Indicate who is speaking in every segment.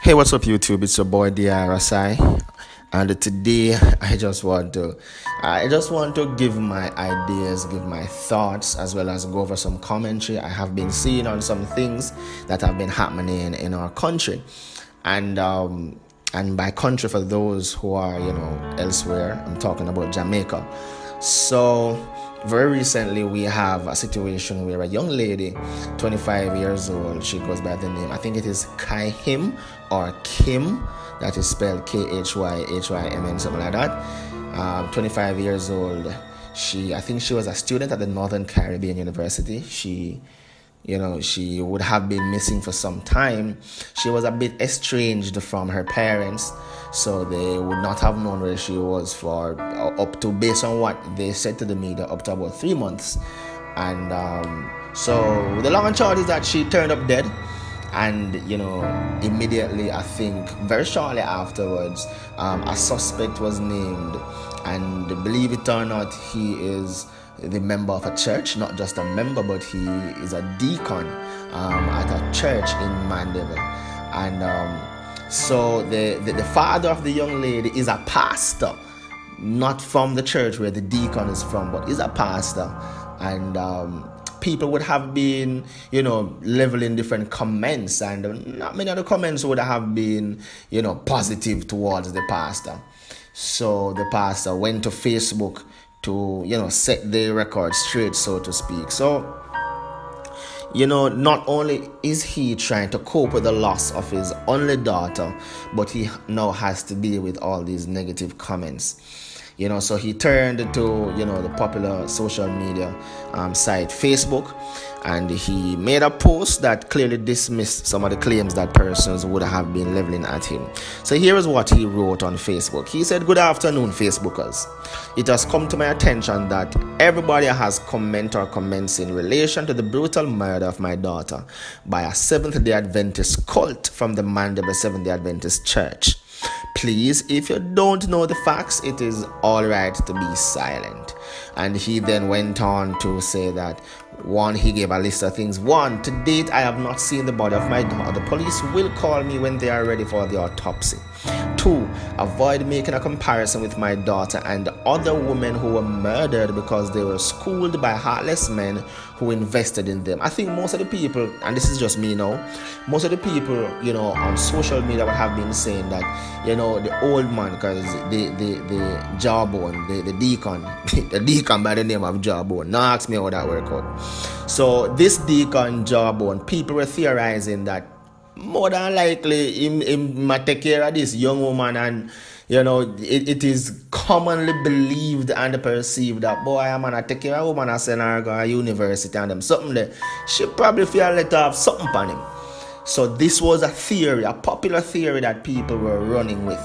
Speaker 1: Hey, what's up, YouTube? It's your boy DRSI, and today I just want to give my ideas, give my thoughts, as well as go over some commentary I have been seeing on some things that have been happening in our country, and by country, for those who are elsewhere, I'm talking about Jamaica. So very recently we have a situation where a young lady, 25 years old, she goes by the name, I think it is Kyhym or Kim, that is spelled Kyhymn, something like that. 25 years old. I think she was a student at the Northern Caribbean University. She would have been missing for some time. She was a bit estranged from her parents, so they would not have known where she was for up to, based on what they said to the media, up to about 3 months. And so the long and short is that she turned up dead. And immediately, I think very shortly afterwards, a suspect was named, and believe it or not, he is the member of a church. Not just a member, but he is a deacon at a church in Mandeville. And so the father of the young lady is a pastor, not from the church where the deacon is from, but is a pastor. And people would have been, leveling different comments, and not many of the comments would have been, positive towards the pastor. So the pastor went to Facebook to, set the record straight, so to speak. So, not only is he trying to cope with the loss of his only daughter, but he now has to deal with all these negative comments. So he turned to, the popular social media site Facebook, and he made a post that clearly dismissed some of the claims that persons would have been leveling at him. So here is what he wrote on Facebook. He said, "Good afternoon, Facebookers. It has come to my attention that everybody has comments in relation to the brutal murder of my daughter by a Seventh-day Adventist cult from the Mandeville Seventh-day Adventist Church. Please, if you don't know the facts, it is all right to be silent." And he then went on to say that, one, he gave a list of things. One, to date, I have not seen the body of my daughter. The police will call me when they are ready for the autopsy. Two, avoid making a comparison with my daughter and other women who were murdered because they were schooled by heartless men who invested in them. I think most of the people, and this is just me now, most of the people, on social media would have been saying that, the old man, because the jawbone, the deacon, the deacon by the name of Jawbone. Now ask me how that work out. So this deacon Jawbone, people were theorizing that more than likely he might take care of this young woman, and it is commonly believed and perceived that, boy, I'm gonna take care of a woman and send her to a university and them something there. She probably feel let have something on him. So this was a theory, a popular theory that people were running with.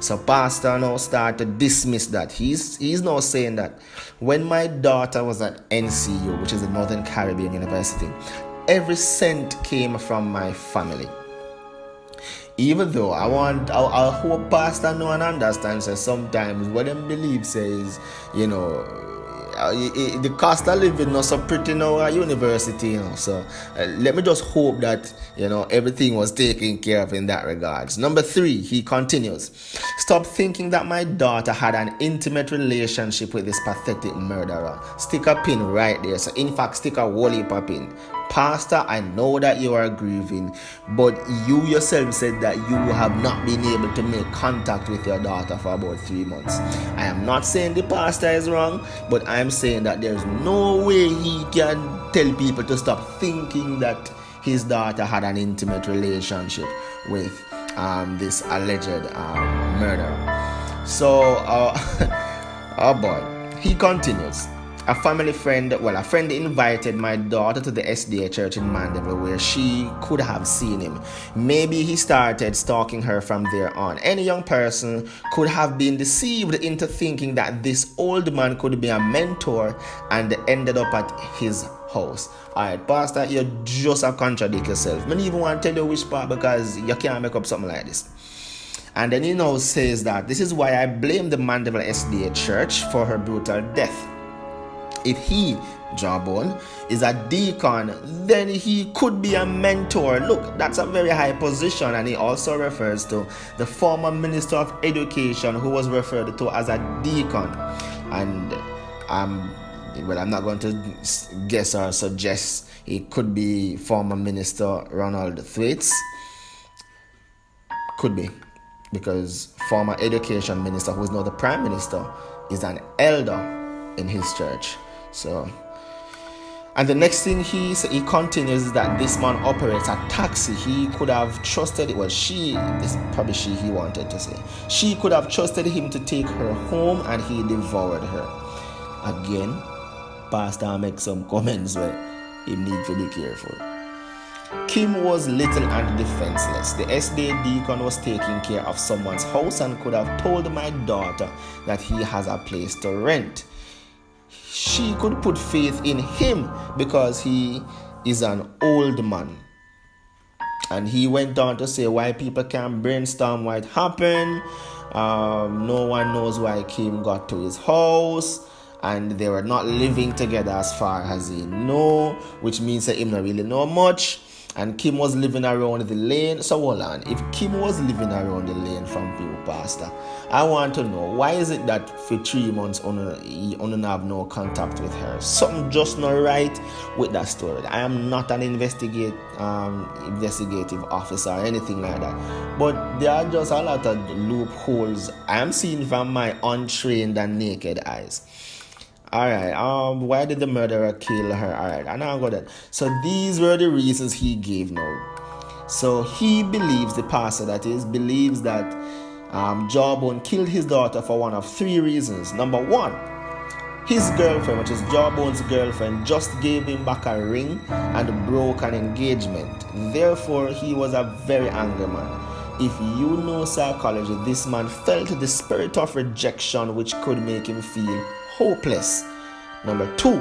Speaker 1: So pastor now started to dismiss that. He's now saying that when my daughter was at NCU, which is the Northern Caribbean University, every cent came from my family. Even though I hope pastor know and understand, so sometimes what them believe says, the cost of living not so pretty now at university, so let me just hope that everything was taken care of in that regards. Number 3, he continues, stop thinking that my daughter had an intimate relationship with this pathetic murderer. Stick a pin right there. So in fact, stick a whole heap of pin. Pastor, I know that you are grieving, but you yourself said that you have not been able to make contact with your daughter for about 3 months. I am not saying the pastor is wrong, but I am saying that there's no way he can tell people to stop thinking that his daughter had an intimate relationship with this alleged murderer. So, oh boy, he continues. A friend invited my daughter to the SDA church in Mandeville where she could have seen him. Maybe he started stalking her from there on. Any young person could have been deceived into thinking that this old man could be a mentor and ended up at his house. Alright, pastor, you just have contradict yourself. I don't even want to tell you which part, because you can't make up something like this. And then he now says that this is why I blame the Mandeville SDA church for her brutal death. If he, Jawbone, is a deacon, then he could be a mentor. Look, that's a very high position. And he also refers to the former Minister of Education, who was referred to as a deacon. And well, I'm not going to guess or suggest it could be former Minister Ronald Thwaites. Could be, because former Education Minister, who is now the Prime Minister, is an elder in his church. So, and the next thing he continues is that this man operates a taxi. He could have trusted, well, this probably he wanted to say. She could have trusted him to take her home, and he devoured her. Again, Pastor makes some comments where he need to be careful. Kim was little and defenseless. The SDA deacon was taking care of someone's house and could have told my daughter that he has a place to rent. She could put faith in him because he is an old man. And he went on to say why people can't brainstorm what happened. No one knows why Kim got to his house. And they were not living together as far as he know, which means that him not really know much. And Kim was living around the lane. So hold on, if Kim was living around the lane from you, Pastor, I want to know, why is it that for 3 months he only have no contact with her? Something just not right with that story. I am not an investigative officer or anything like that, but there are just a lot of loopholes I am seeing from my untrained and naked eyes. Alright, why did the murderer kill her? Alright, and I'll go there. So these were the reasons he gave now. So he believes, the pastor that is, believes that Jawbone killed his daughter for one of 3 reasons. Number 1, his girlfriend, which is Jawbone's girlfriend, just gave him back a ring and broke an engagement. Therefore, he was a very angry man. If you know psychology, this man felt the spirit of rejection, which could make him feel hopeless. Number 2,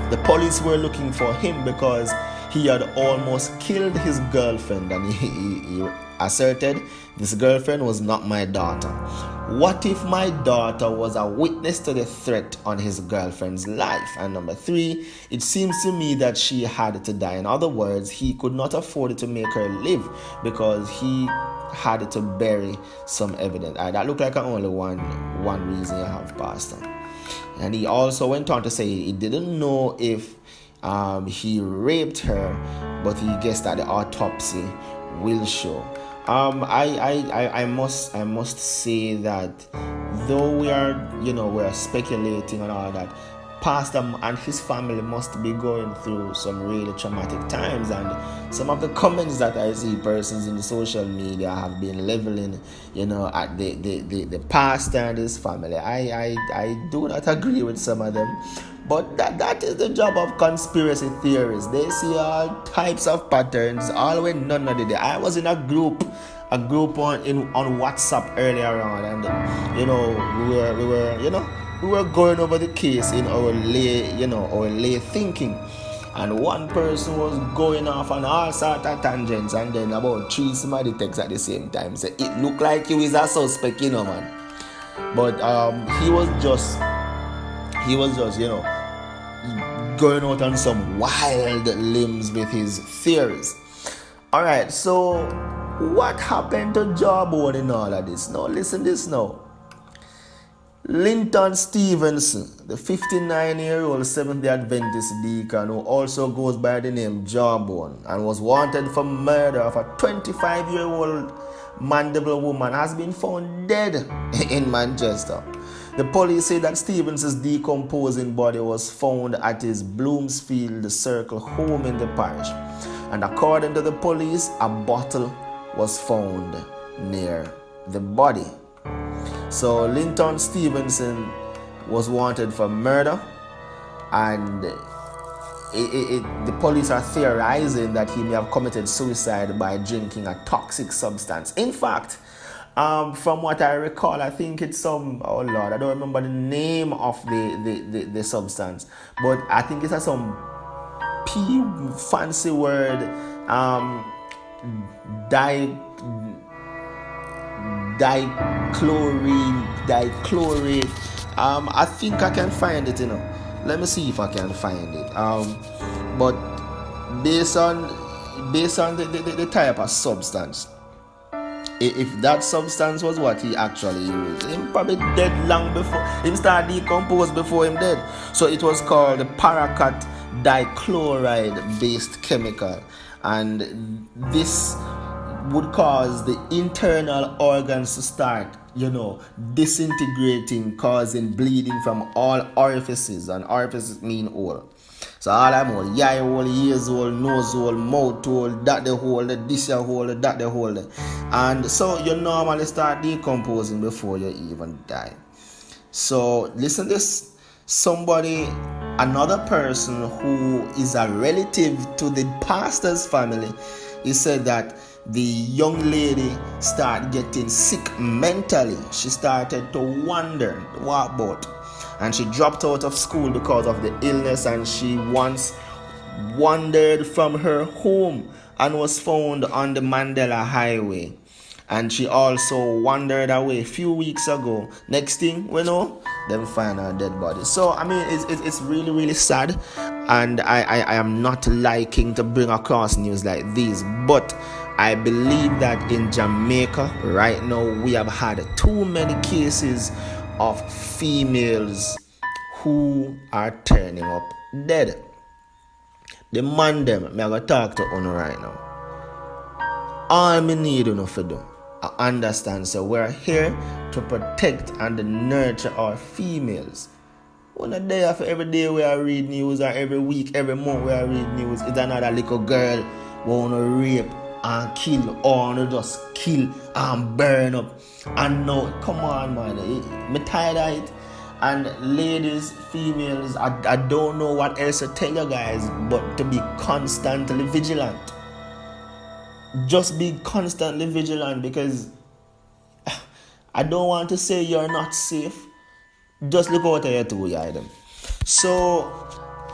Speaker 1: the police were looking for him because he had almost killed his girlfriend, and he asserted, this girlfriend was not my daughter. What if my daughter was a witness to the threat on his girlfriend's life? And number 3, it seems to me that she had to die. In other words, he could not afford to make her live because he had to bury some evidence. That looked like only one reason you have, Pastor. And he also went on to say he didn't know if he raped her, but he guessed that the autopsy will show. I must say that though we are speculating and all that, Pastor and his family must be going through some really traumatic times, and some of the comments that I see persons in the social media have been leveling, at the pastor and his family. I do not agree with some of them, but that is the job of conspiracy theorists. They see all types of patterns, all when none of the day. I was in a group on WhatsApp earlier on, and we were going over the case in our lay thinking, and one person was going off on all sorts of tangents, and then about 3 somebody texts at the same time say it looked like he was a suspect, man. But he was just going out on some wild limbs with his theories. All right, so what happened to Jawbone in all of this? Now listen this now. Linton Stevenson, the 59-year-old Seventh-day Adventist deacon who also goes by the name Jawbone and was wanted for murder of a 25-year-old Mandeville woman, has been found dead in Manchester. The police say that Stevenson's decomposing body was found at his Bloomsfield Circle home in the parish, and according to the police, a bottle was found near the body. So Linton Stevenson was wanted for murder, and the police are theorizing that he may have committed suicide by drinking a toxic substance. In fact, from what I recall, I think it's I don't remember the name of the substance, but I think it's some fancy word, dichlorate. I think I can find it, Let me see if I can find it. But based on the type of substance, if that substance was what he actually used, him probably dead long before him start decompose before him dead. So it was called the paraquat dichloride based chemical, and this would cause the internal organs to start, disintegrating, causing bleeding from all orifices, and orifices mean hole. So all I'm hole, eye hole, ears hole, nose hole, mouth hole, that the hole, this hole, that the hole. And so you normally start decomposing before you even die. So listen to this. Another person who is a relative to the pastor's family, he said that the young lady started getting sick mentally. She started to wonder what about, and she dropped out of school because of the illness, and she once wandered from her home and was found on the Mandela highway. And she also wandered away a few weeks ago. Next thing we know, them find her dead body. So I mean, it's really, really sad, and I am not liking to bring across news like these, but I believe that in Jamaica right now we have had too many cases of females who are turning up dead. The man them, I'm going to talk to you right now. All me need you to do, I understand, so we're here to protect and nurture our females. We're not there for every day we are read news, or every week, every month we are read news. It's another little girl who want to rape and kill, or to just kill and burn up. And no, come on, man, I'm tired of it. And ladies, females, I don't know what else to tell you guys but to be constantly vigilant. Just be constantly vigilant, because I don't want to say you're not safe. Just look out here to you them. So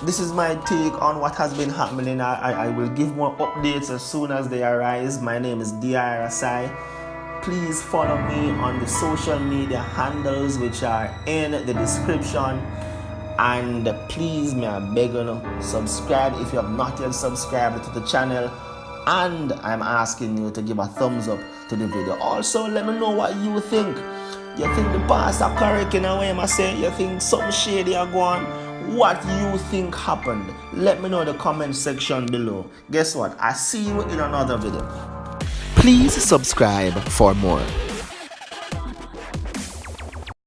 Speaker 1: this is my take on what has been happening. I will give more updates as soon as they arise. My name is DRSI. Please follow me on the social media handles which are in the description. And please, may I beg you, subscribe if you have not yet subscribed to the channel. And I'm asking you to give a thumbs up to the video. Also, let me know what you think. You think the pastor correct in a way I say? You think something shady are going? What you think happened? Let me know in the comment section below. Guess what? I see you in another video. Please subscribe for more.